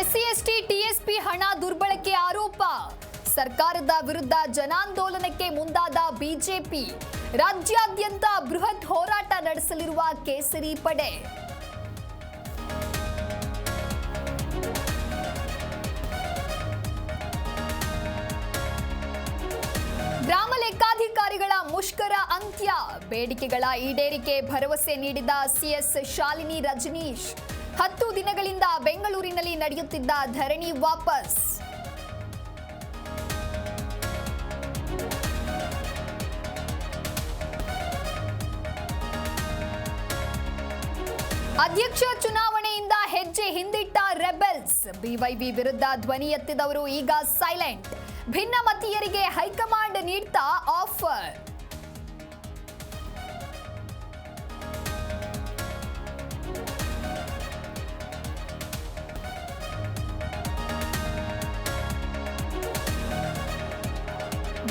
SC ST TSP ಹಣ ದುರ್ಬಳಕೆ ಆರೋಪ ಸರ್ಕಾರದ ವಿರುದ್ಧ ಜನಾಂದೋಲನಕ್ಕೆ ಮುಂದಾದ ಬಿಜೆಪಿ ರಾಜ್ಯಾದ್ಯಂತ ಬೃಹತ್ ಹೋರಾಟ ನಡೆಸಲಿರುವ ಕೇಸರಿ ಪಡೆ ಗ್ರಾಮ ಲೆಕ್ಕಾಧಿಕಾರಿಗಳ ಮುಷ್ಕರ ಅಂತ್ಯ ಬೇಡಿಕೆಗಳ ಈಡೇರಿಕೆ ಭರವಸೆ ನೀಡಿದ ಸಿಎಸ್ ಶಾಲಿನಿ ರಜನೀಶ್ 10 ದಿನಗಳಿಂದ ಬೆಂಗಳೂರಿನಲ್ಲಿ ನಡೆಯುತ್ತಿದ್ದ ಧರಣಿ ವಾಪಸ್ ಅಧ್ಯಕ್ಷ ಚುನಾವಣೆಯಿಂದ ಹೆಜ್ಜೆ ಹಿಂದಿಟ್ಟ ರೆಬೆಲ್ಸ್ ಬಿವೈಬಿ ವಿರುದ್ಧ ಧ್ವನಿ ಎತ್ತಿದವರು ಈಗ ಸೈಲೆಂಟ್ ಭಿನ್ನಮತೀಯರಿಗೆ ಹೈಕಮಾಂಡ್ ನೀಡ್ತಾ ಆಫರ್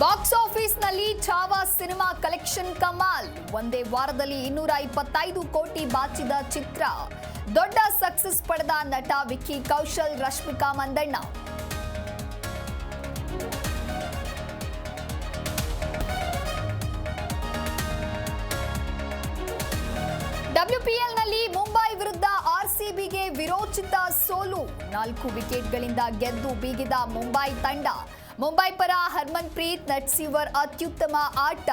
ಬಾಕ್ಸ್ ಆಫೀಸ್ನಲ್ಲಿ ಛಾವಾ ಸಿನಿಮಾ ಕಲೆಕ್ಷನ್ ಕಮಾಲ್ ಒಂದೇ ವಾರದಲ್ಲಿ 225 ಕೋಟಿ ಬಾಚಿದ ಚಿತ್ರ ದೊಡ್ಡ ಸಕ್ಸಸ್ ಪಡೆದ ನಟ ವಿಕ್ಕಿ ಕೌಶಲ್ ರಶ್ಮಿಕಾ ಮಂದಣ್ಣ WPLನಲ್ಲಿ ಮುಂಬೈ ವಿರುದ್ಧ ಆರ್ಸಿಬಿಗೆ ವಿರೋಚಿತ ಸೋಲು 4 ವಿಕೆಟ್ಗಳಿಂದ ಗೆದ್ದು ಬೀಗಿದ ಮುಂಬೈ ತಂಡ ಮುಂಬೈ ಪರ ಹರ್ಮನ್ಪ್ರೀತ್ ನಟ್ಸಿವರ್ ಅತ್ಯುತ್ತಮ ಆಟ